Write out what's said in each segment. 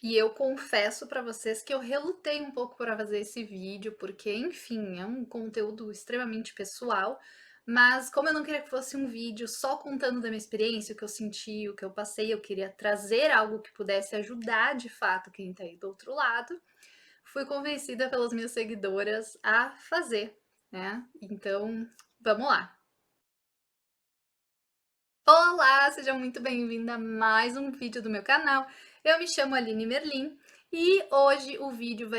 E eu confesso pra vocês que eu relutei um pouco para fazer esse vídeo, porque, enfim, é um conteúdo extremamente pessoal, mas como eu não queria que fosse um vídeo só contando da minha experiência, o que eu senti, o que eu passei, eu queria trazer algo que pudesse ajudar de fato quem tá aí do outro lado, fui convencida pelas minhas seguidoras a fazer, né? Então, vamos lá. Olá, seja muito bem-vinda a mais um vídeo do meu canal. Eu me chamo Aline Merlin e hoje o vídeo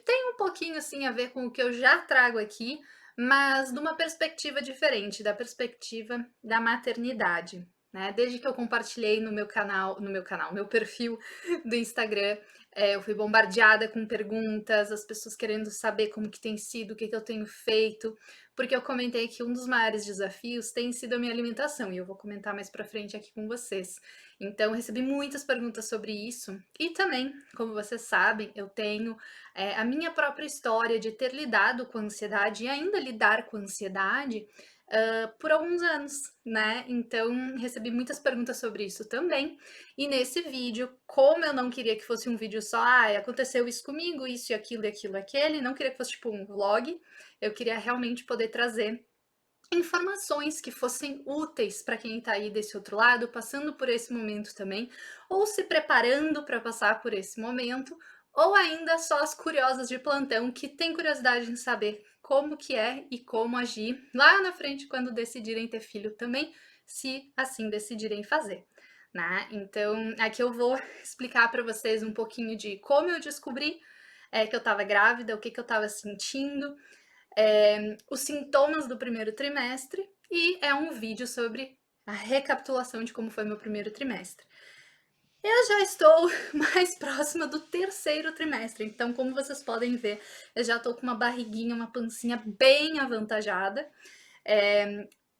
tem um pouquinho assim a ver com o que eu já trago aqui, mas de uma perspectiva diferente, da perspectiva da maternidade, né? Desde que eu compartilhei meu perfil do Instagram, eu fui bombardeada com perguntas, as pessoas querendo saber como que tem sido, o que que eu tenho feito, porque eu comentei que um dos maiores desafios tem sido a minha alimentação, e eu vou comentar mais pra frente aqui com vocês. Então, recebi muitas perguntas sobre isso, e também, como vocês sabem, eu tenho a minha própria história de ter lidado com a ansiedade e ainda lidar com a ansiedade por alguns anos, né? Então, recebi muitas perguntas sobre isso também. E nesse vídeo, como eu não queria que fosse um vídeo só, aconteceu isso comigo, isso e aquilo, aquele, não queria que fosse tipo um vlog, eu queria realmente poder trazer informações que fossem úteis para quem está aí desse outro lado, passando por esse momento também, ou se preparando para passar por esse momento, ou ainda só as curiosas de plantão que têm curiosidade em saber como que é e como agir lá na frente quando decidirem ter filho também, se assim decidirem fazer. Né? Então, aqui eu vou explicar para vocês um pouquinho de como eu descobri que eu estava grávida, o que eu estava sentindo, os sintomas do primeiro trimestre e é um vídeo sobre a recapitulação de como foi meu primeiro trimestre. Eu já estou mais próxima do terceiro trimestre, então, como vocês podem ver, eu já estou com uma barriguinha, uma pancinha bem avantajada.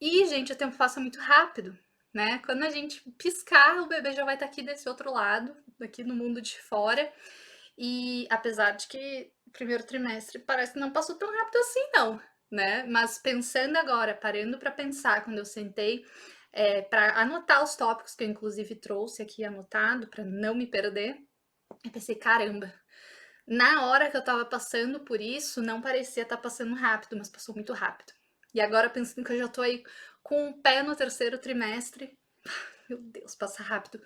E, gente, o tempo passa muito rápido, né? Quando a gente piscar, o bebê já vai estar aqui desse outro lado, aqui no mundo de fora. E apesar de que o primeiro trimestre parece que não passou tão rápido assim, não, né? Mas pensando agora, parando para pensar, quando eu sentei para anotar os tópicos que eu inclusive trouxe aqui anotado para não me perder, eu pensei, caramba, na hora que eu tava passando por isso, não parecia estar passando rápido, mas passou muito rápido. E agora pensando que eu já tô aí com o pé no terceiro trimestre, meu Deus, passa rápido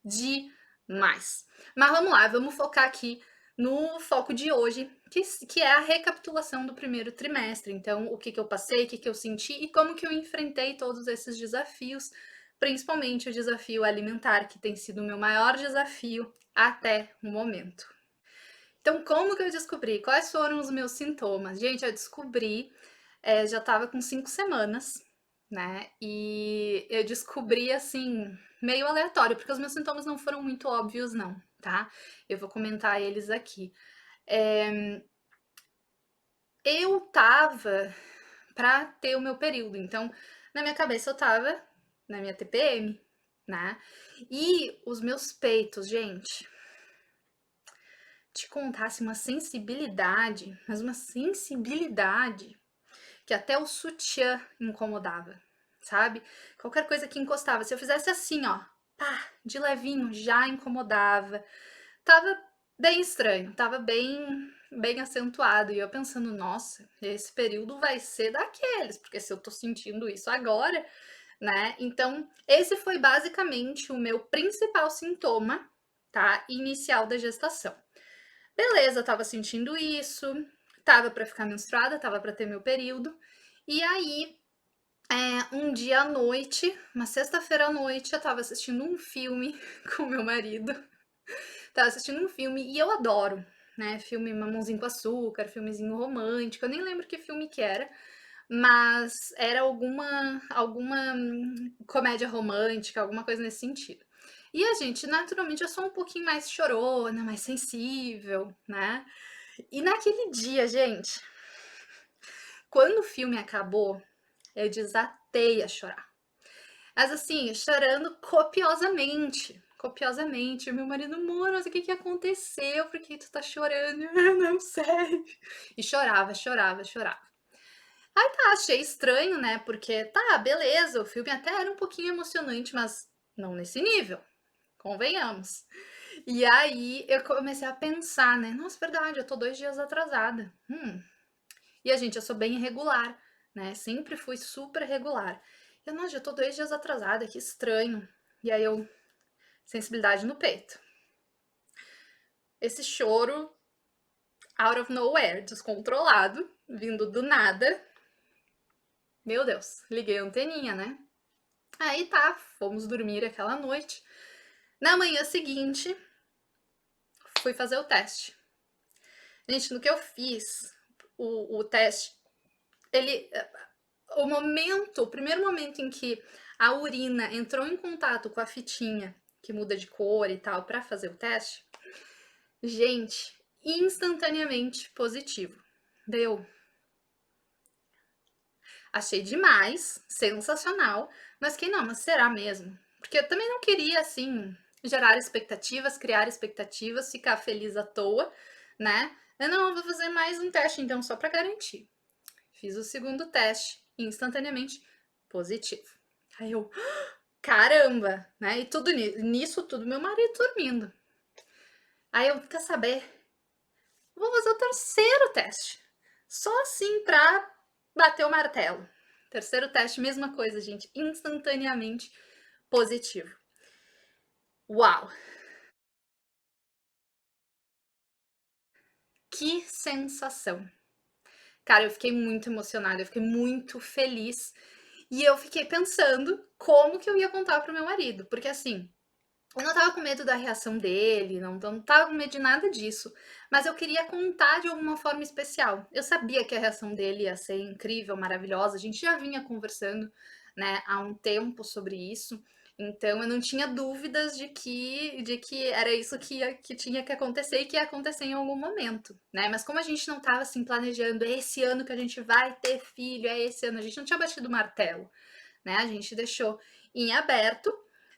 demais. Mas vamos lá, vamos focar aqui no foco de hoje, que é a recapitulação do primeiro trimestre. Então, o que que eu passei, o que que eu senti e como que eu enfrentei todos esses desafios, principalmente o desafio alimentar, que tem sido o meu maior desafio até o momento. Então, como que eu descobri? Quais foram os meus sintomas? Gente, eu descobri, já estava com 5 semanas, né, e eu descobri, assim, meio aleatório, porque os meus sintomas não foram muito óbvios não, tá. Eu vou comentar eles aqui. Eu estava pra ter o meu período, então, na minha cabeça eu estava na minha TPM, né, e os meus peitos, gente, te contasse uma sensibilidade, mas uma sensibilidade que até o sutiã incomodava, sabe? Qualquer coisa que encostava, se eu fizesse assim, ó, pá, de levinho, já incomodava. Tava bem estranho, tava bem acentuado. E eu pensando, nossa, esse período vai ser daqueles, porque se eu tô sentindo isso agora, né? Então, esse foi basicamente o meu principal sintoma, tá? Inicial da gestação. Beleza, tava sentindo isso, tava para ficar menstruada, tava para ter meu período. E aí, um dia à noite, uma sexta-feira à noite, eu tava assistindo um filme com meu marido. Tava assistindo um filme e eu adoro, né? Filme Mamãozinho com Açúcar, filmezinho romântico. Eu nem lembro que filme que era, mas era alguma comédia romântica, alguma coisa nesse sentido. E a gente, naturalmente, eu sou um pouquinho mais chorona, mais sensível, né? E naquele dia, gente, quando o filme acabou, eu desatei a chorar. Mas assim, chorando copiosamente. Copiosamente. Meu marido, amor, mas o que que aconteceu? Por que tu tá chorando? Eu não sei. E chorava, chorava, chorava. Aí tá, achei estranho, né? Porque tá, beleza, o filme até era um pouquinho emocionante, mas não nesse nível, convenhamos. E aí eu comecei a pensar, né? Nossa, verdade, eu tô 2 dias atrasada. E a gente, eu sou bem irregular, né? Sempre fui super regular. Eu, nossa, já tô 2 dias atrasada, que estranho. E aí eu, sensibilidade no peito. Esse choro out of nowhere, descontrolado, vindo do nada. Meu Deus, liguei a anteninha, né? Aí tá, fomos dormir aquela noite. Na manhã seguinte, fui fazer o teste. Gente, no que eu fiz o teste, ele. O primeiro momento em que a urina entrou em contato com a fitinha que muda de cor e tal para fazer o teste, gente, instantaneamente positivo. Deu. Achei demais, sensacional, mas que não, mas será mesmo? Porque eu também não queria, assim, gerar expectativas, criar expectativas, ficar feliz à toa, né? Eu não, vou fazer mais um teste então, só para garantir. Fiz o segundo teste, instantaneamente positivo. Aí eu, caramba, né? E tudo nisso, tudo meu marido dormindo. Aí eu, quer saber? Vou fazer o terceiro teste. Só assim pra bater o martelo. Terceiro teste, mesma coisa, gente. Instantaneamente positivo. Uau! Que sensação! Cara, eu fiquei muito emocionada, eu fiquei muito feliz. E eu fiquei pensando como que eu ia contar pro meu marido. Porque assim, eu não tava com medo da reação dele, não tava com medo de nada disso. Mas eu queria contar de alguma forma especial. Eu sabia que a reação dele ia ser incrível, maravilhosa. A gente já vinha conversando, né, há um tempo sobre isso. Então eu não tinha dúvidas de que era isso que tinha que acontecer e que ia acontecer em algum momento, né? Mas como a gente não tava assim planejando, é esse ano que a gente vai ter filho, é esse ano, a gente não tinha batido o martelo, né? A gente deixou em aberto,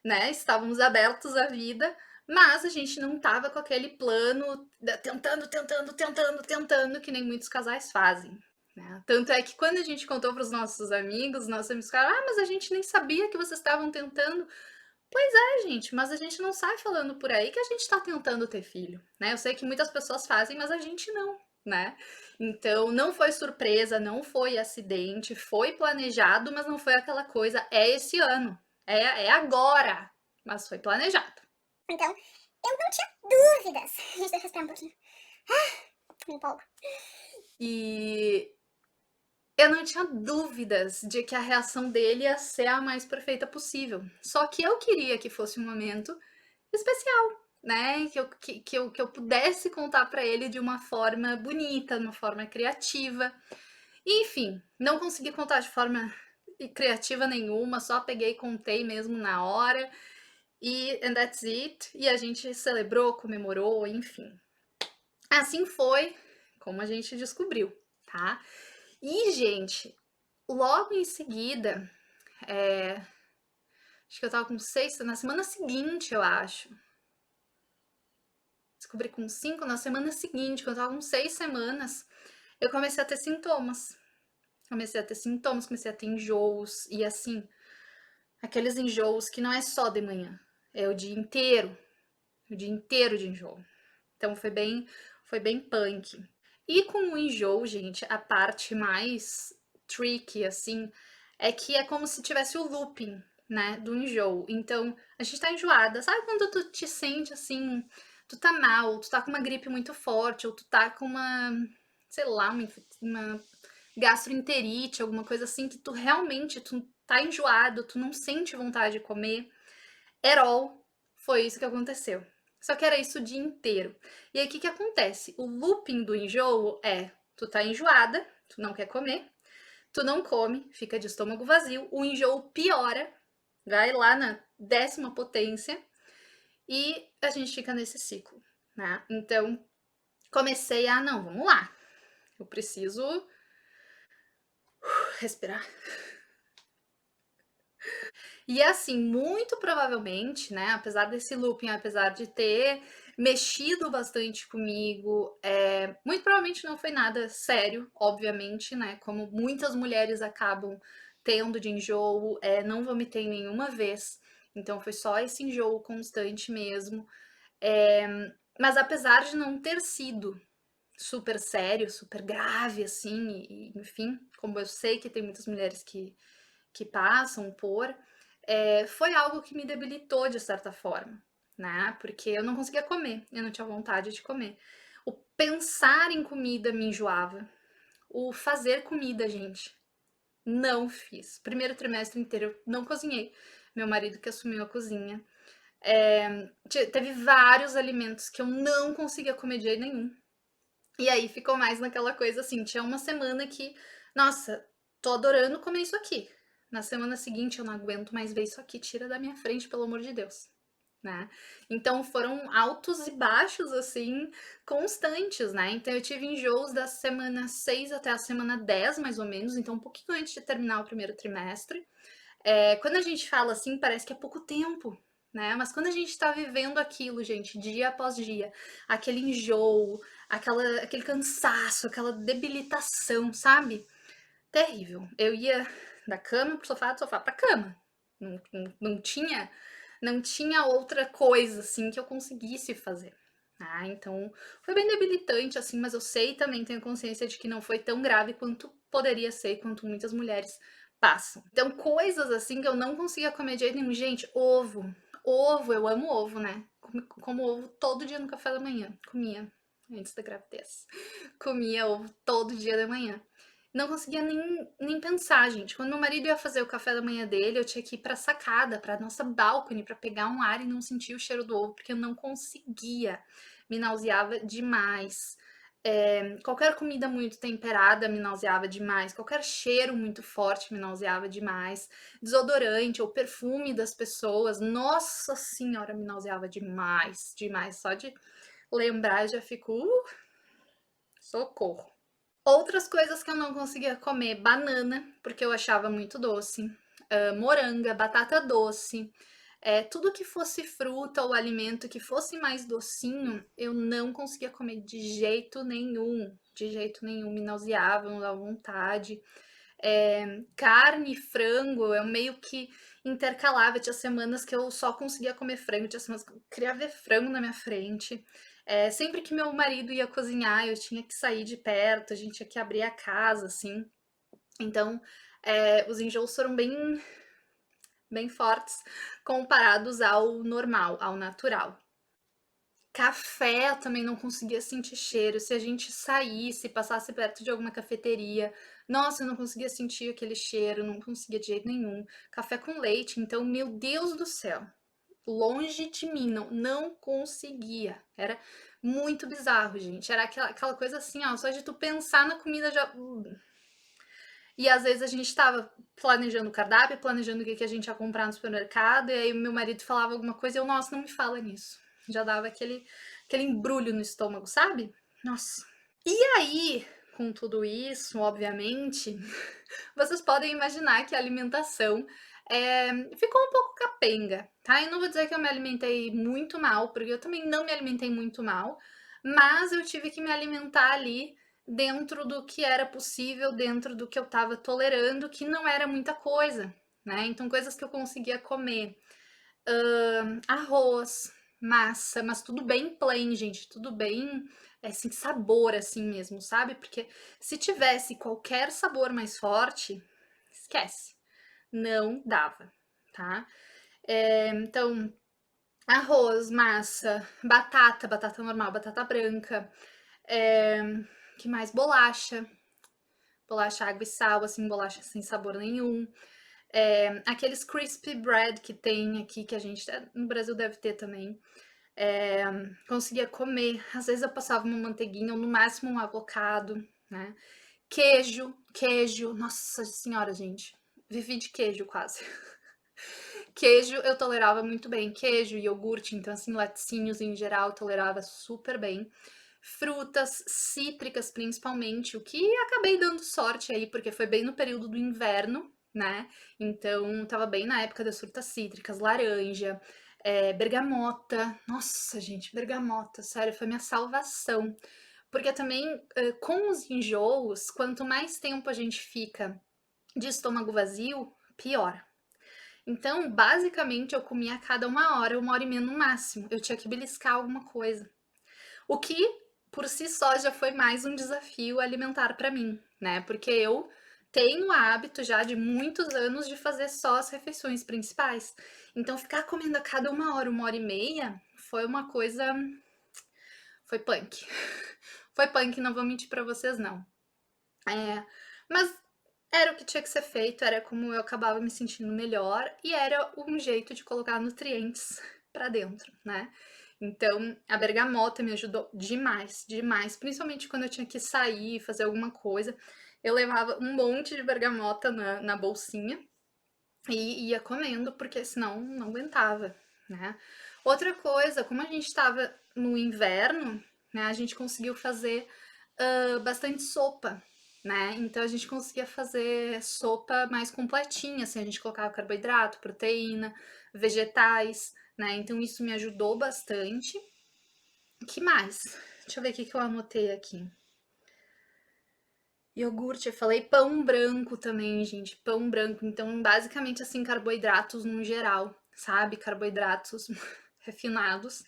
né? Estávamos abertos à vida, mas a gente não estava com aquele plano tentando, que nem muitos casais fazem. Né? Tanto é que quando a gente contou para os nossos amigos ficaram, mas a gente nem sabia que vocês estavam tentando. Pois é, gente, mas a gente não sai falando por aí que a gente está tentando ter filho, né? Eu sei que muitas pessoas fazem, mas a gente não, né? Então, não foi surpresa, não foi acidente, foi planejado, mas não foi aquela coisa, é esse ano, é agora, mas foi planejado. Então, eu não tinha dúvidas. Deixa eu respirar um pouquinho. Me empolgo. E eu não tinha dúvidas de que a reação dele ia ser a mais perfeita possível. Só que eu queria que fosse um momento especial, né? Que eu pudesse contar para ele de uma forma bonita, de uma forma criativa. Enfim, não consegui contar de forma criativa nenhuma, só peguei e contei mesmo na hora. E and that's it. E a gente celebrou, comemorou, enfim. Assim foi como a gente descobriu, tá? E, gente, logo em seguida, acho que eu tava com 6, na semana seguinte, eu acho. Descobri com 5, na semana seguinte, quando eu tava com 6 semanas, eu comecei a ter sintomas. Comecei a ter enjoos, e assim, aqueles enjoos que não é só de manhã, é o dia inteiro de enjoo. Então foi bem punk. E com o enjoo, gente, a parte mais tricky, assim, é que é como se tivesse o looping, né, do enjoo. Então, a gente tá enjoada. Sabe quando tu te sente assim, tu tá mal, tu tá com uma gripe muito forte, ou tu tá com uma, sei lá, uma gastroenterite, alguma coisa assim, que tu realmente tu tá enjoado, tu não sente vontade de comer. At all, foi isso que aconteceu. Só que era isso o dia inteiro. E aí o que acontece? O looping do enjoo é: tu tá enjoada, tu não quer comer, tu não come, fica de estômago vazio, o enjoo piora, vai lá na 10ª potência e a gente fica nesse ciclo, né? Então comecei a, não, vamos lá, eu preciso respirar. E assim, muito provavelmente, né, apesar desse looping, apesar de ter mexido bastante comigo, muito provavelmente não foi nada sério, obviamente, né, como muitas mulheres acabam tendo de enjoo, não vomitei nenhuma vez, então foi só esse enjoo constante mesmo. Mas apesar de não ter sido super sério, super grave, assim, enfim, como eu sei que tem muitas mulheres que passam por, foi algo que me debilitou de certa forma, né, porque eu não conseguia comer, eu não tinha vontade de comer. O pensar em comida me enjoava, o fazer comida, gente, não fiz. Primeiro trimestre inteiro eu não cozinhei, meu marido que assumiu a cozinha. Teve vários alimentos que eu não conseguia comer de jeito nenhum. E aí ficou mais naquela coisa assim, tinha uma semana que, nossa, tô adorando comer isso aqui. Na semana seguinte eu não aguento mais ver isso aqui, tira da minha frente, pelo amor de Deus, né? Então foram altos e baixos assim, constantes, né? Então eu tive enjoos da semana 6 até a semana 10, mais ou menos, então um pouquinho antes de terminar o primeiro trimestre. Quando a gente fala assim, parece que é pouco tempo, né? Mas quando a gente tá vivendo aquilo, gente, dia após dia, aquele enjoo, aquele cansaço, aquela debilitação, sabe? Terrível. Eu ia da cama pro sofá, do sofá pra cama. Não tinha outra coisa, assim, que eu conseguisse fazer. Então foi bem debilitante, assim, mas eu sei também, tenho consciência de que não foi tão grave quanto poderia ser, quanto muitas mulheres passam. Então, coisas assim que eu não conseguia comer de jeito nenhum. Gente, ovo. Ovo, eu amo ovo, né? Como ovo todo dia no café da manhã. Comia antes da gravidez. Comia ovo todo dia da manhã. Não conseguia nem pensar, gente. Quando meu marido ia fazer o café da manhã dele, eu tinha que ir pra sacada, pra nossa balcony, pra pegar um ar e não sentir o cheiro do ovo, porque eu não conseguia. Me nauseava demais. Qualquer comida muito temperada me nauseava demais. Qualquer cheiro muito forte me nauseava demais. Desodorante ou perfume das pessoas, nossa senhora, me nauseava demais, demais. Só de lembrar eu já fico, socorro. Outras coisas que eu não conseguia comer, banana, porque eu achava muito doce, moranga, batata doce, tudo que fosse fruta ou alimento que fosse mais docinho, eu não conseguia comer de jeito nenhum, me nauseava, não dava vontade. Carne, frango, eu meio que intercalava, tinha semanas que eu só conseguia comer frango, tinha semanas que eu queria ver frango na minha frente. Sempre que meu marido ia cozinhar, eu tinha que sair de perto, a gente tinha que abrir a casa, assim. Então, os enjoos foram bem fortes comparados ao normal, ao natural. Café, eu também não conseguia sentir cheiro. Se a gente saísse, passasse perto de alguma cafeteria, nossa, eu não conseguia sentir aquele cheiro, não conseguia de jeito nenhum. Café com leite, então, meu Deus do céu, longe de mim, não conseguia. Era muito bizarro, gente. Era aquela coisa assim, ó, só de tu pensar na comida já. E às vezes a gente tava planejando o cardápio, planejando o que a gente ia comprar no supermercado, e aí meu marido falava alguma coisa e eu, nossa, não me fala nisso. Já dava aquele embrulho no estômago, sabe? Nossa. E aí, com tudo isso, obviamente, vocês podem imaginar que a alimentação ficou um pouco capenga, tá? Eu não vou dizer que eu me alimentei muito mal, porque eu também não me alimentei muito mal, mas eu tive que me alimentar ali dentro do que era possível, dentro do que eu estava tolerando, que não era muita coisa, né? Então, coisas que eu conseguia comer: arroz, massa, mas tudo bem plain, gente, tudo bem, assim, sabor assim mesmo, sabe? Porque se tivesse qualquer sabor mais forte, esquece, não dava, tá? Então, arroz, massa, batata normal, batata branca, que mais? Bolacha água e sal, assim, bolacha sem sabor nenhum. Aqueles crispy bread que tem aqui, que a gente no Brasil deve ter também. Conseguia comer. Às vezes eu passava uma manteiguinha ou no máximo um avocado, né? Queijo. Nossa senhora, gente. Vivi de queijo quase. Queijo eu tolerava muito bem. Queijo, iogurte, então assim, laticínios em geral eu tolerava super bem. Frutas cítricas principalmente, o que acabei dando sorte aí, porque foi bem no período do inverno, né? Então tava bem na época das frutas cítricas, laranja, bergamota. Nossa, gente, bergamota, sério, foi minha salvação. Porque também, com os enjoos, quanto mais tempo a gente fica de estômago vazio, pior. Então, basicamente, eu comia a cada 1 hora e meia no máximo. Eu tinha que beliscar alguma coisa. O que, por si só, já foi mais um desafio alimentar para mim, né? Porque eu tenho o hábito já de muitos anos de fazer só as refeições principais. Então, ficar comendo a cada 1 hora e meia, foi uma coisa. Foi punk. Foi punk, não vou mentir pra vocês, não. É, mas era o que tinha que ser feito, era como eu acabava me sentindo melhor e era um jeito de colocar nutrientes pra dentro, né. Então, a bergamota me ajudou demais, demais, principalmente quando eu tinha que sair, fazer alguma coisa, eu levava um monte de bergamota na bolsinha e ia comendo, porque senão não aguentava, né. Outra coisa, como a gente estava no inverno, né, a gente conseguiu fazer, bastante sopa, né, então a gente conseguia fazer sopa mais completinha, assim, a gente colocava carboidrato, proteína, vegetais, né, então isso me ajudou bastante. Que mais? Deixa eu ver o que eu anotei aqui. Iogurte, eu falei pão branco também, gente, pão branco. Então, basicamente, assim, carboidratos no geral, sabe? Carboidratos refinados,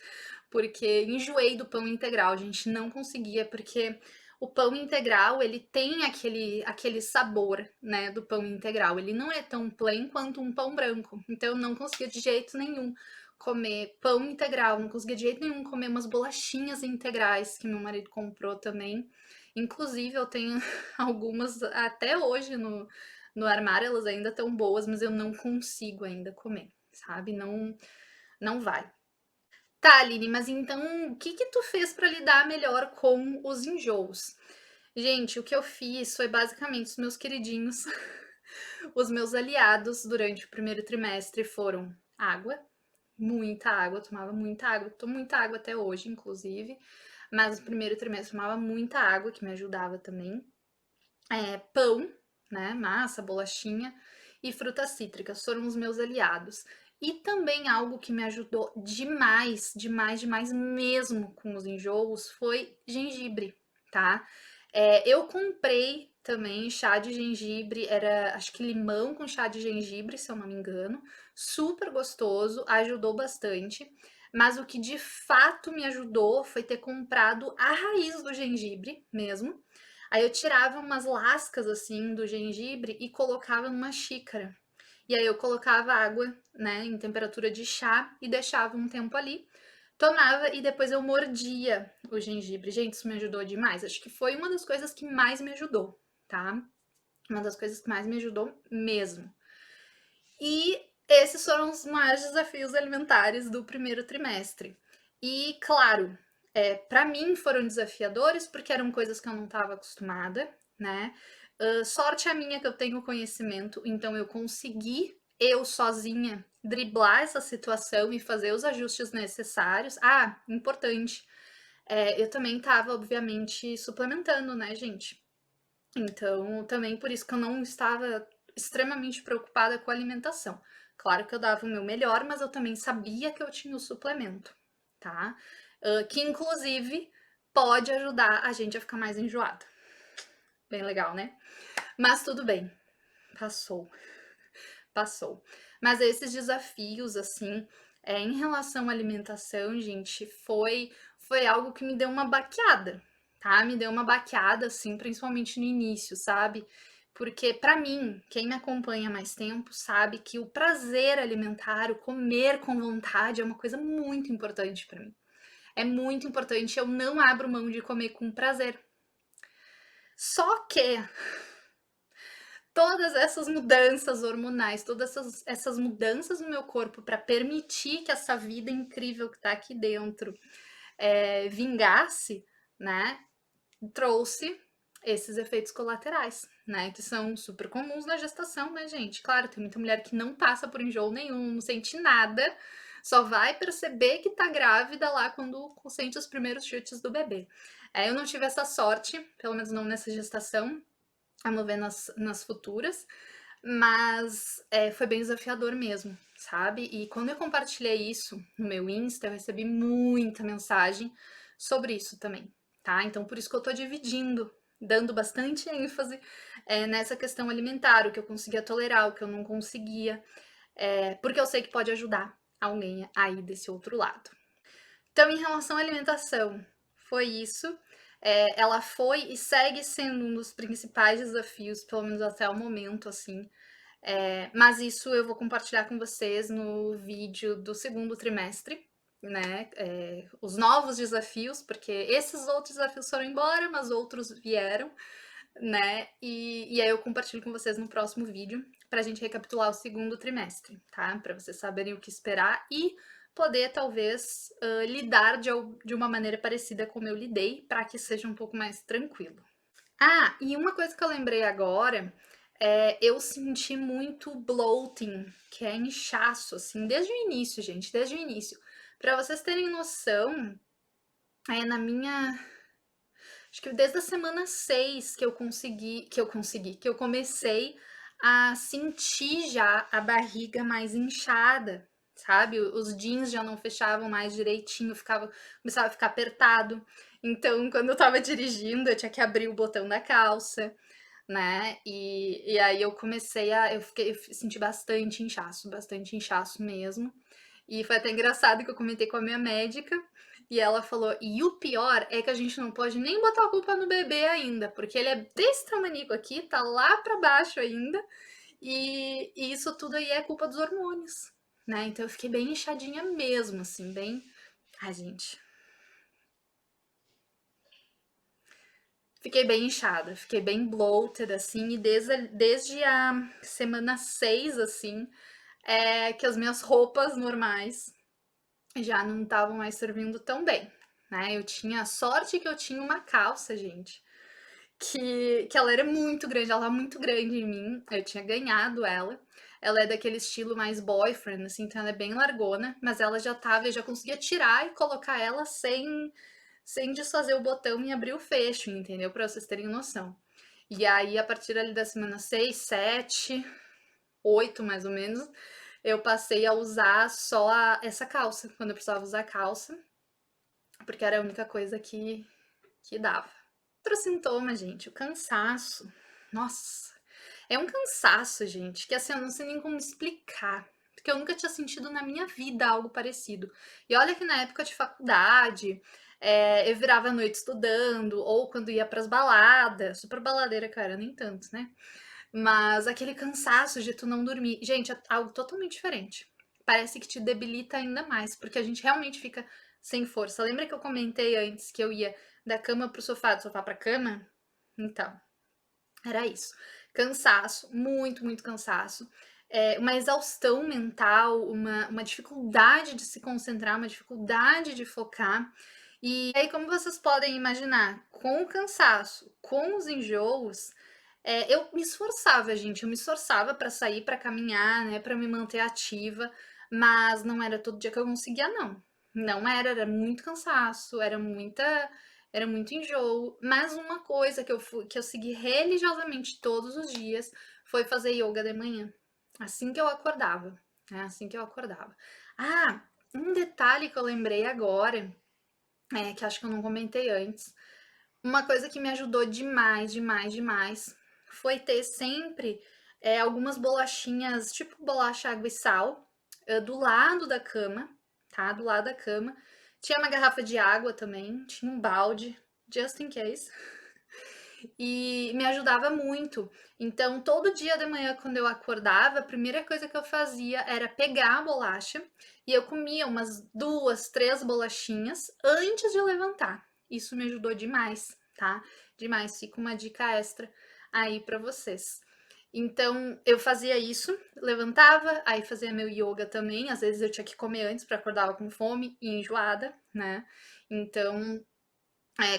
porque enjoei do pão integral, gente, não conseguia, porque o pão integral, ele tem aquele sabor, né, do pão integral. Ele não é tão plain quanto um pão branco. Então, eu não conseguia de jeito nenhum comer pão integral, não conseguia de jeito nenhum comer umas bolachinhas integrais que meu marido comprou também. Inclusive, eu tenho algumas até hoje no armário, elas ainda estão boas, mas eu não consigo ainda comer, sabe? Não, não vai. Tá, Aline, mas então o que que tu fez para lidar melhor com os enjoos? Gente, o que eu fiz foi basicamente os meus queridinhos, os meus aliados durante o primeiro trimestre foram água, muita água, eu tomava muita água, tomo muita água até hoje, inclusive, mas no primeiro trimestre eu tomava muita água, que me ajudava também. Pão, né, massa, bolachinha e frutas cítricas foram os meus aliados. E também algo que me ajudou demais, demais, demais mesmo com os enjoos foi gengibre, tá? Eu comprei também chá de gengibre, era acho que limão com chá de gengibre, se eu não me engano, super gostoso, ajudou bastante. Mas o que de fato me ajudou foi ter comprado a raiz do gengibre mesmo. Aí eu tirava umas lascas assim do gengibre e colocava numa xícara. E aí eu colocava água, né, em temperatura de chá e deixava um tempo ali. Tomava e depois eu mordia o gengibre. Gente, isso me ajudou demais. Acho que foi uma das coisas que mais me ajudou, tá? Uma das coisas que mais me ajudou mesmo. E esses foram os maiores desafios alimentares do primeiro trimestre. E, claro, para mim foram desafiadores porque eram coisas que eu não estava acostumada, né? Sorte a minha que eu tenho conhecimento, então eu consegui, eu sozinha, driblar essa situação e fazer os ajustes necessários. Ah, importante, eu também estava, obviamente, suplementando, né, gente? Então, também por isso que eu não estava extremamente preocupada com a alimentação. Claro que eu dava o meu melhor, mas eu também sabia que eu tinha o suplemento, tá? Que inclusive pode ajudar a gente a ficar mais enjoada. Bem legal, né? Mas tudo bem, passou, passou. Mas esses desafios, assim, em relação à alimentação, gente, foi algo que me deu uma baqueada, tá? Me deu uma baqueada, assim, principalmente no início, sabe? Porque pra mim, quem me acompanha há mais tempo sabe que o prazer alimentar, o comer com vontade é uma coisa muito importante pra mim. É muito importante, eu não abro mão de comer com prazer. Só que todas essas mudanças hormonais, todas essas mudanças no meu corpo para permitir que essa vida incrível que tá aqui dentro vingasse, né? Trouxe esses efeitos colaterais, né? Que são super comuns na gestação, né, gente? Claro, tem muita mulher que não passa por enjoo nenhum, não sente nada, só vai perceber que tá grávida lá quando sente os primeiros chutes do bebê. Eu não tive essa sorte, pelo menos não nessa gestação, vamos ver nas futuras, mas foi bem desafiador mesmo, sabe? E quando eu compartilhei isso no meu Insta, eu recebi muita mensagem sobre isso também, tá? Então, por isso que eu tô dividindo, dando bastante ênfase nessa questão alimentar, o que eu conseguia tolerar, o que eu não conseguia. porque eu sei que pode ajudar alguém aí desse outro lado. Então, em relação à alimentação, foi isso. Ela foi e segue sendo um dos principais desafios, pelo menos até o momento, assim. Mas isso eu vou compartilhar com vocês no vídeo do segundo trimestre, né? Os novos desafios, porque esses outros desafios foram embora, mas outros vieram, né? E aí eu compartilho com vocês no próximo vídeo pra gente recapitular o segundo trimestre, tá? Pra vocês saberem o que esperar e poder, talvez, lidar de uma maneira parecida como eu lidei, pra que seja um pouco mais tranquilo. Ah, e uma coisa que eu lembrei agora, eu senti muito bloating, que é inchaço, assim, desde o início, gente, desde o início. Pra vocês terem noção, na minha acho que desde a semana 6 que eu comecei a sentir já a barriga mais inchada, sabe? Os jeans já não fechavam mais direitinho, começava a ficar apertado. Então, quando eu tava dirigindo, eu tinha que abrir o botão da calça, né? E aí eu comecei eu senti bastante inchaço mesmo. E foi até engraçado que eu comentei com a minha médica, e ela falou: e o pior é que a gente não pode nem botar a culpa no bebê ainda, porque ele é desse tamanico aqui, tá lá pra baixo ainda, e isso tudo aí é culpa dos hormônios, né? Então eu fiquei bem inchadinha mesmo, assim, bem. Ai, gente. Fiquei bem inchada, fiquei bem bloated, assim, e desde a semana 6 assim, que as minhas roupas normais já não estavam mais servindo tão bem, né? Eu tinha sorte que eu tinha uma calça, gente, que ela era muito grande, ela tá muito grande em mim, eu tinha ganhado ela. Ela é daquele estilo mais boyfriend, assim, então ela é bem largona, mas ela já tava, eu já conseguia tirar e colocar ela sem desfazer o botão e abrir o fecho, entendeu? Pra vocês terem noção. E aí, a partir ali da semana 6, 7, 8 mais ou menos, eu passei a usar só essa calça, quando eu precisava usar calça, porque era a única coisa que dava. Outro sintoma, gente, o cansaço. Nossa, é um cansaço, gente, que assim, eu não sei nem como explicar. Porque eu nunca tinha sentido na minha vida algo parecido. E olha que na época de faculdade, eu virava a noite estudando, ou quando ia pras baladas, super baladeira, cara, nem tanto, né? Mas aquele cansaço de tu não dormir. Gente, é algo totalmente diferente. Parece que te debilita ainda mais, porque a gente realmente fica sem força. Lembra que eu comentei antes que eu ia da cama pro sofá, do sofá pra cama? Então, era isso. Cansaço, muito, muito cansaço. Uma exaustão mental, uma dificuldade de se concentrar, uma dificuldade de focar. E aí, como vocês podem imaginar, com o cansaço, com os enjoos, eu me esforçava, gente, eu me esforçava para sair, para caminhar, né, para me manter ativa, mas não era todo dia que eu conseguia, não. Não era muito cansaço, era muito enjoo. Mas uma coisa que eu segui religiosamente todos os dias foi fazer yoga de manhã, assim que eu acordava, né? Assim que eu acordava. Ah, um detalhe que eu lembrei agora, que acho que eu não comentei antes. Uma coisa que me ajudou demais, demais, demais, foi ter sempre algumas bolachinhas, tipo bolacha água e sal, do lado da cama, tá? Do lado da cama. Tinha uma garrafa de água também, tinha um balde, just in case. E me ajudava muito. Então, todo dia de manhã, quando eu acordava, a primeira coisa que eu fazia era pegar a bolacha e eu comia umas 2, 3 bolachinhas antes de levantar. Isso me ajudou demais, tá? Demais. Fica uma dica extra aí pra vocês. Então, eu fazia isso, levantava, aí fazia meu yoga também. Às vezes eu tinha que comer antes para acordar com fome e enjoada, né? Então,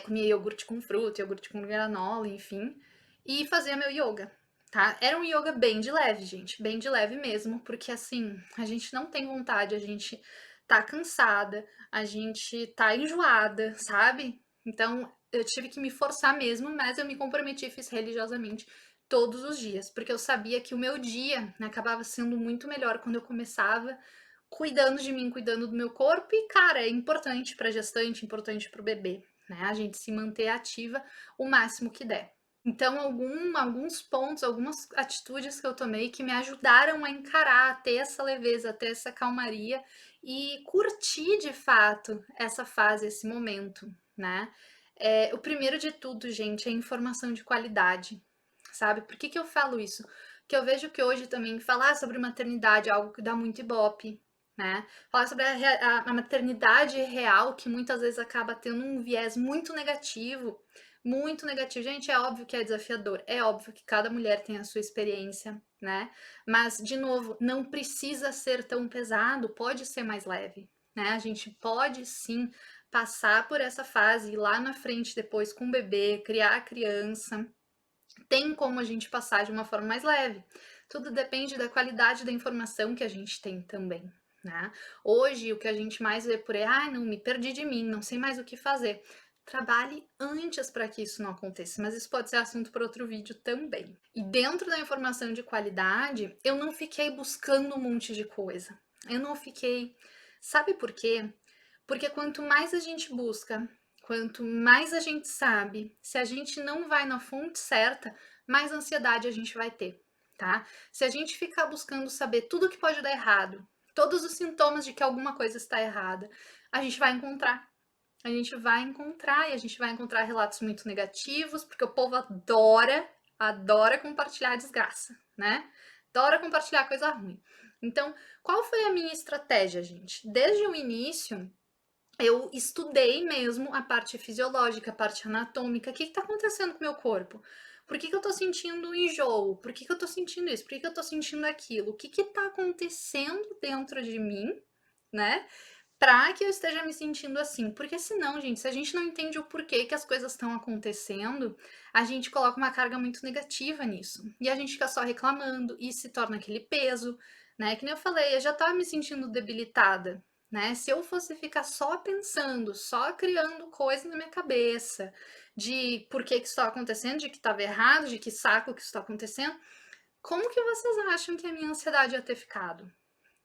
comia iogurte com fruta, iogurte com granola, enfim, e fazia meu yoga, tá? Era um yoga bem de leve, gente, bem de leve mesmo, porque assim, a gente não tem vontade, a gente tá cansada, a gente tá enjoada, sabe? Então, eu tive que me forçar mesmo, mas eu me comprometi e fiz religiosamente todos os dias, porque eu sabia que o meu dia, né, acabava sendo muito melhor quando eu começava cuidando de mim, cuidando do meu corpo, e cara, é importante pra gestante, importante pro bebê, né? A gente se manter ativa o máximo que der. Então, alguns pontos, algumas atitudes que eu tomei que me ajudaram a encarar, a ter essa leveza, a ter essa calmaria e curtir de fato essa fase, esse momento, né. O primeiro de tudo, gente, é informação de qualidade, sabe. Por que que eu falo isso? Porque eu vejo que hoje também falar sobre maternidade é algo que dá muito ibope, né. Falar sobre a maternidade real, que muitas vezes acaba tendo um viés muito negativo, muito negativo. Gente, é óbvio que é desafiador, é óbvio que cada mulher tem a sua experiência, né, mas de novo, não precisa ser tão pesado, pode ser mais leve, né, a gente pode sim passar por essa fase, ir lá na frente depois com o bebê, criar a criança, tem como a gente passar de uma forma mais leve. Tudo depende da qualidade da informação que a gente tem também, né. Hoje o que a gente mais vê por aí: "Ai não, me perdi de mim, não sei mais o que fazer". Trabalhe antes para que isso não aconteça, mas isso pode ser assunto para outro vídeo também. E dentro da informação de qualidade, eu não fiquei buscando um monte de coisa. Eu não fiquei, sabe por quê? Porque quanto mais a gente busca, quanto mais a gente sabe, se a gente não vai na fonte certa, mais ansiedade a gente vai ter, tá? Se a gente ficar buscando saber tudo que pode dar errado, todos os sintomas de que alguma coisa está errada, a gente vai encontrar. A gente vai encontrar e a gente vai encontrar relatos muito negativos, porque o povo adora, adora compartilhar a desgraça, né? Adora compartilhar coisa ruim. Então, qual foi a minha estratégia, gente? Desde o início, eu estudei mesmo a parte fisiológica, a parte anatômica, o que está acontecendo com o meu corpo? Por que que eu estou sentindo enjoo? Por que que eu estou sentindo isso? Por que que eu estou sentindo aquilo? O que está acontecendo dentro de mim, né? Para que eu esteja me sentindo assim. Porque senão, gente, se a gente não entende o porquê que as coisas estão acontecendo, a gente coloca uma carga muito negativa nisso. E a gente fica só reclamando e se torna aquele peso, né? Que nem eu falei, eu já estava me sentindo debilitada, né? Se eu fosse ficar só pensando, só criando coisa na minha cabeça, de por que que isso está acontecendo, de que estava errado, de que saco que isso está acontecendo, como que vocês acham que a minha ansiedade ia ter ficado?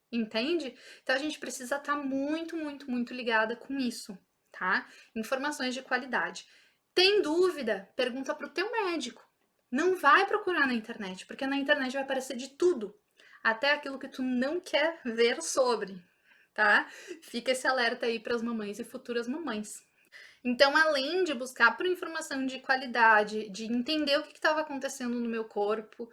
Entende? Então a gente precisa estar muito, muito, muito ligada com isso, tá? Informações de qualidade. Tem dúvida? Pergunta para o teu médico. Não vai procurar na internet, porque na internet vai aparecer de tudo, até aquilo que tu não quer ver sobre, tá? Fica esse alerta aí para as mamães e futuras mamães. Então, além de buscar por informação de qualidade, de entender o que estava acontecendo no meu corpo,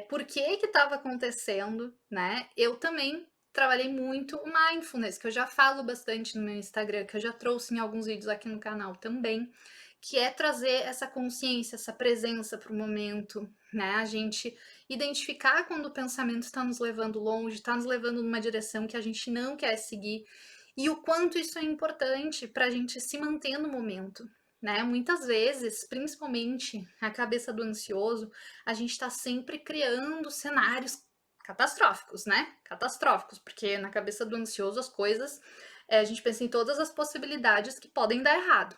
por que estava acontecendo, né? Eu também trabalhei muito o mindfulness, que eu já falo bastante no meu Instagram, que eu já trouxe em alguns vídeos aqui no canal também, que é trazer essa consciência, essa presença para o momento, né? A gente identificar quando o pensamento está nos levando longe, está nos levando numa direção que a gente não quer seguir e o quanto isso é importante para a gente se manter no momento, né? Muitas vezes, principalmente a cabeça do ansioso, a gente está sempre criando cenários catastróficos, né? Catastróficos, porque na cabeça do ansioso as coisas, a gente pensa em todas as possibilidades que podem dar errado,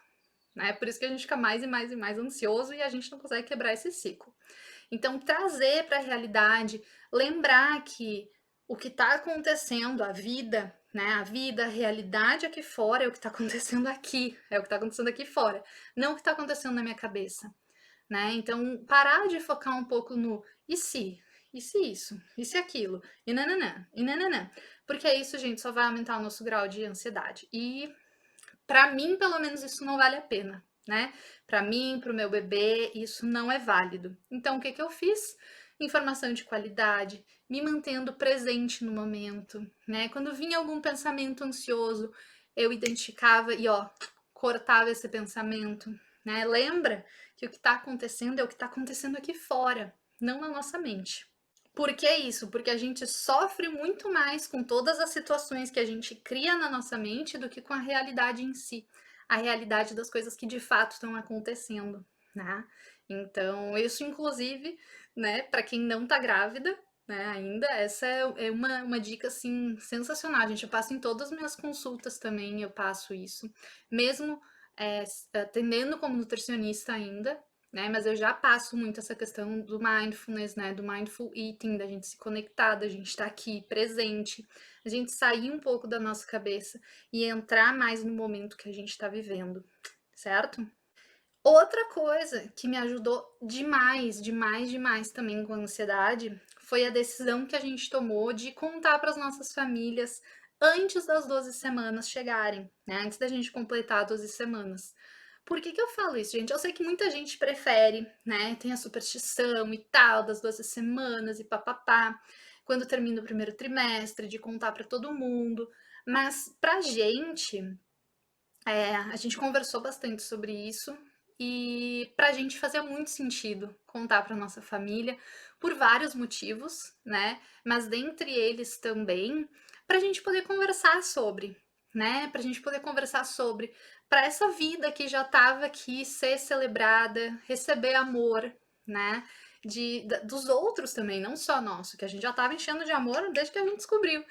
né? Por isso que a gente fica mais e mais e mais ansioso e a gente não consegue quebrar esse ciclo. Então, trazer para a realidade, lembrar que o que está acontecendo, a vida, né? A vida, a realidade aqui fora é o que está acontecendo aqui, é o que está acontecendo aqui fora, não o que está acontecendo na minha cabeça, né? Então, parar de focar um pouco no e se? E se isso? E se aquilo? E nananã, e nananã. Porque isso, gente, só vai aumentar o nosso grau de ansiedade. E para mim, pelo menos, isso não vale a pena, né? Para mim, para o meu bebê, isso não é válido. Então, o que que eu fiz? Informação de qualidade, me mantendo presente no momento, né? Quando vinha algum pensamento ansioso, eu identificava e, ó, cortava esse pensamento, né? Lembra que o que está acontecendo é o que está acontecendo aqui fora, não na nossa mente. Por que isso? Porque a gente sofre muito mais com todas as situações que a gente cria na nossa mente do que com a realidade em si, a realidade das coisas que de fato estão acontecendo, né? Então, isso inclusive, né, para quem não tá grávida, né, ainda, essa é uma dica, assim, sensacional, gente, eu passo em todas as minhas consultas também, eu passo isso, mesmo, atendendo como nutricionista ainda, né? Mas eu já passo muito essa questão do mindfulness, né? Do mindful eating, da gente se conectar, da gente estar aqui presente, a gente sair um pouco da nossa cabeça e entrar mais no momento que a gente está vivendo, certo? Outra coisa que me ajudou demais, demais, demais também com a ansiedade, foi a decisão que a gente tomou de contar para as nossas famílias antes das 12 semanas chegarem, né, antes da gente completar 12 semanas. Por que que eu falo isso, gente? Eu sei que muita gente prefere, né, tem a superstição e tal das 12 semanas e pá-pá-pá, quando termina o primeiro trimestre, de contar para todo mundo, mas pra gente, a gente conversou bastante sobre isso e pra gente fazia muito sentido contar pra nossa família, por vários motivos, né, mas dentre eles também, pra gente poder conversar sobre, né, pra gente poder conversar sobre, pra essa vida que já estava aqui ser celebrada, receber amor, né, dos outros também, não só nosso, que a gente já estava enchendo de amor desde que a gente descobriu,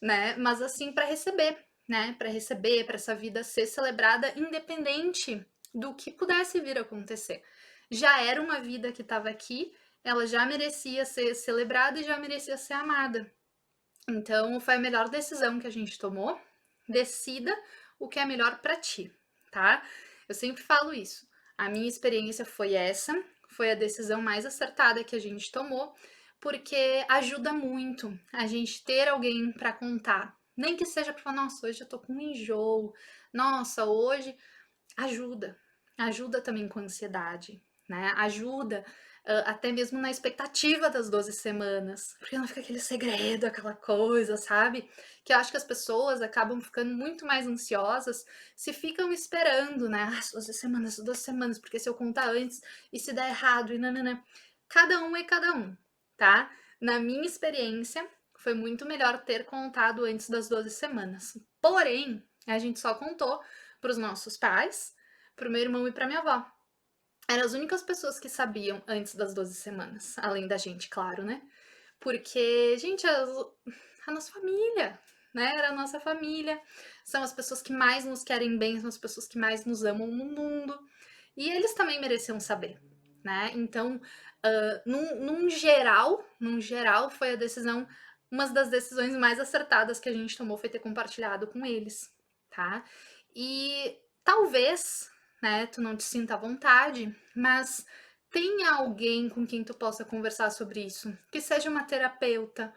né, mas assim, pra receber, né, para receber, para essa vida ser celebrada independente do que pudesse vir a acontecer. Já era uma vida que estava aqui, ela já merecia ser celebrada e já merecia ser amada. Então foi a melhor decisão que a gente tomou. Decida o que é melhor para ti, tá? Eu sempre falo isso. A minha experiência foi essa, foi a decisão mais acertada que a gente tomou, porque ajuda muito a gente ter alguém para contar. Nem que seja para falar, nossa, hoje eu tô com um enjoo. Nossa, hoje ajuda. Ajuda também com a ansiedade, né? Ajuda até mesmo na expectativa das 12 semanas, porque não fica aquele segredo, aquela coisa, sabe? Que eu acho que as pessoas acabam ficando muito mais ansiosas se ficam esperando, né? As 12 semanas, porque se eu contar antes e se der errado e nananã. Cada um é cada um, tá? Na minha experiência, foi muito melhor ter contado antes das 12 semanas. Porém, a gente só contou para os nossos pais, para o meu irmão e para minha avó. Eram as únicas pessoas que sabiam antes das 12 semanas, além da gente, claro, né? Porque, gente, a nossa família, né? Era a nossa família, são as pessoas que mais nos querem bem, são as pessoas que mais nos amam no mundo. E eles também mereciam saber, né? Então, num geral, foi a decisão, uma das decisões mais acertadas que a gente tomou foi ter compartilhado com eles, tá? E talvez, né, tu não te sinta à vontade, mas tenha alguém com quem tu possa conversar sobre isso, que seja uma terapeuta,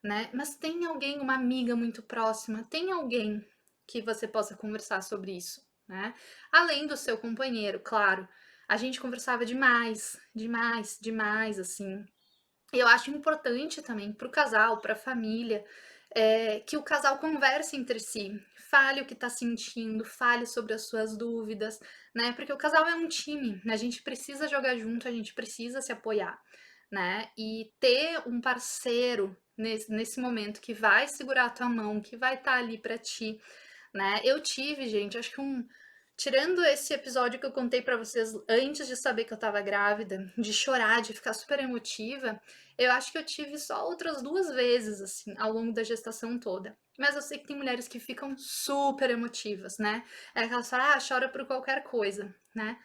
né? Mas tem alguém, uma amiga muito próxima, tem alguém que você possa conversar sobre isso, né? Além do seu companheiro, claro. A gente conversava demais, demais, demais, assim. E eu acho importante também para o casal, para a família, que o casal converse entre si, fale o que está sentindo, fale sobre as suas dúvidas, né? Porque o casal é um time, né? A gente precisa jogar junto, a gente precisa se apoiar, né? E ter um parceiro nesse momento que vai segurar a tua mão, que vai estar ali para ti, né? Eu tive, gente, acho que tirando esse episódio que eu contei pra vocês antes de saber que eu tava grávida, de chorar, de ficar super emotiva, eu acho que eu tive só outras 2 vezes, assim, ao longo da gestação toda. Mas eu sei que tem mulheres que ficam super emotivas, né? É aquelas falam, chora por qualquer coisa, né?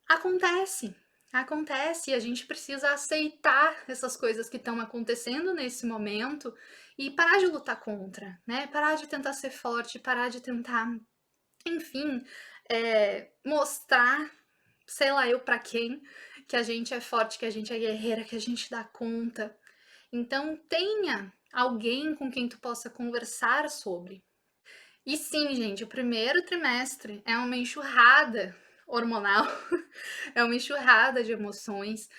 Acontece, acontece e a gente precisa aceitar essas coisas que estão acontecendo nesse momento e parar de lutar contra, né? Parar de tentar ser forte, parar de tentar, enfim, mostrar, sei lá eu pra quem, que a gente é forte, que a gente é guerreira, que a gente dá conta. Então tenha alguém com quem tu possa conversar sobre. E sim, gente, o primeiro trimestre é uma enxurrada hormonal, é uma enxurrada de emoções.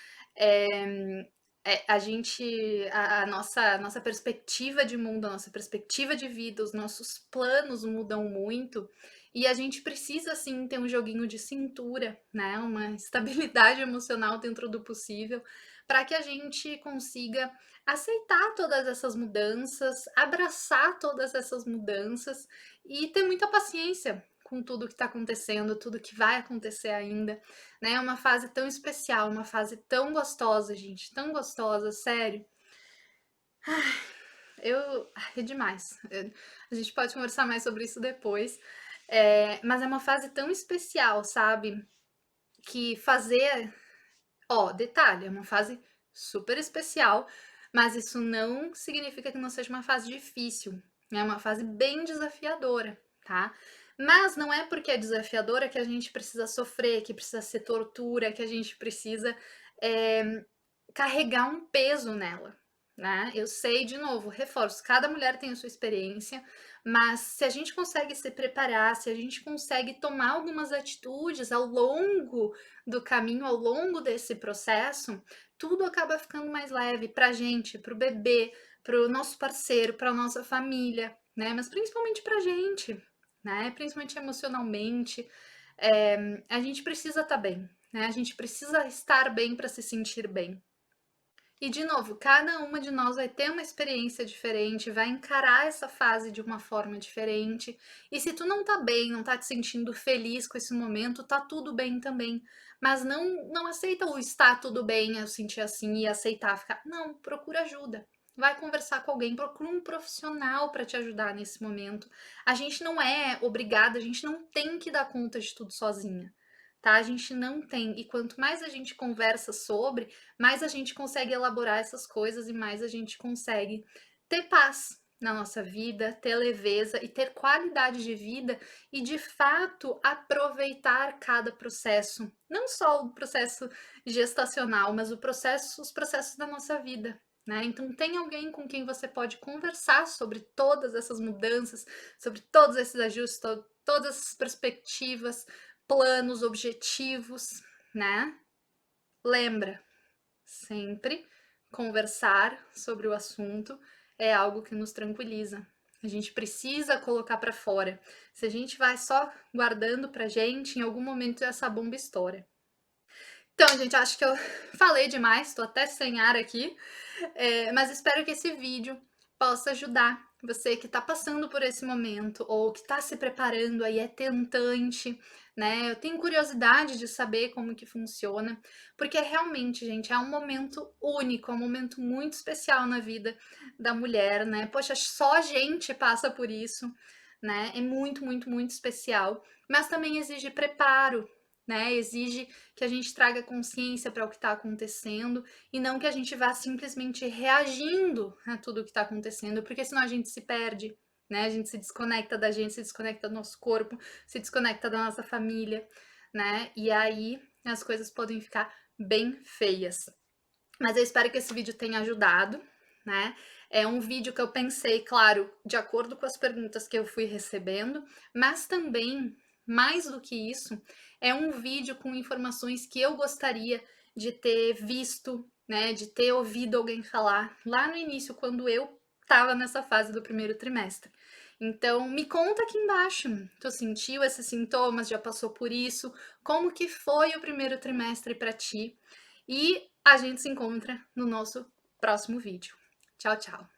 A nossa perspectiva de mundo, a nossa perspectiva de vida, os nossos planos mudam muito e a gente precisa sim ter um joguinho de cintura, né? Uma estabilidade emocional dentro do possível, para que a gente consiga aceitar todas essas mudanças, abraçar todas essas mudanças e ter muita paciência com tudo que está acontecendo, tudo que vai acontecer ainda, né? É uma fase tão especial, uma fase tão gostosa, gente, tão gostosa, sério. É demais. A gente pode conversar mais sobre isso depois, mas é uma fase tão especial, sabe? Que fazer, ó, detalhe, é uma fase super especial, mas isso não significa que não seja uma fase difícil. É uma fase bem desafiadora, tá? Mas não é porque é desafiadora que a gente precisa sofrer, que precisa ser tortura, que a gente precisa, carregar um peso nela, né. Eu sei, de novo, reforço, cada mulher tem a sua experiência, mas se a gente consegue se preparar, se a gente consegue tomar algumas atitudes ao longo do caminho, ao longo desse processo, tudo acaba ficando mais leve pra gente, para o bebê, para o nosso parceiro, pra nossa família, né, mas principalmente pra gente, né, principalmente emocionalmente. A gente precisa estar bem, né, a gente precisa estar bem para se sentir bem. E de novo, cada uma de nós vai ter uma experiência diferente, vai encarar essa fase de uma forma diferente. E se tu não tá bem, não tá te sentindo feliz com esse momento, tá tudo bem também. Mas não aceita o estar tudo bem, eu sentir assim e aceitar ficar. Não, procura ajuda. Vai conversar com alguém, procura um profissional para te ajudar nesse momento. A gente não é obrigada, a gente não tem que dar conta de tudo sozinha. Tá? A gente não tem. E quanto mais a gente conversa sobre, mais a gente consegue elaborar essas coisas e mais a gente consegue ter paz na nossa vida, ter leveza e ter qualidade de vida e de fato aproveitar cada processo, não só o processo gestacional, mas os processos da nossa vida. Né? Então, tem alguém com quem você pode conversar sobre todas essas mudanças, sobre todos esses ajustes, todas essas perspectivas, planos, objetivos, né? Lembra, sempre conversar sobre o assunto é algo que nos tranquiliza. A gente precisa colocar para fora. Se a gente vai só guardando pra gente, em algum momento essa bomba estoura. Então, gente, acho que eu falei demais, tô até sem ar aqui, mas espero que esse vídeo possa ajudar você que tá passando por esse momento ou que tá se preparando aí, é tentante, né. Eu tenho curiosidade de saber como que funciona, porque realmente, gente, é um momento único, é um momento muito especial na vida da mulher, né. Poxa, só a gente passa por isso, né, é muito, muito, muito especial, mas também exige preparo, né, exige que a gente traga consciência para o que está acontecendo e não que a gente vá simplesmente reagindo a tudo o que está acontecendo, porque senão a gente se perde, né? A gente se desconecta da gente, se desconecta do nosso corpo, se desconecta da nossa família, né? E aí as coisas podem ficar bem feias. Mas eu espero que esse vídeo tenha ajudado, né? É um vídeo que eu pensei, claro, de acordo com as perguntas que eu fui recebendo, mas também, mais do que isso, é um vídeo com informações que eu gostaria de ter visto, né? De ter ouvido alguém falar lá no início, quando eu estava nessa fase do primeiro trimestre. Então, me conta aqui embaixo, tu sentiu esses sintomas, já passou por isso? Como que foi o primeiro trimestre para ti? E a gente se encontra no nosso próximo vídeo. Tchau, tchau!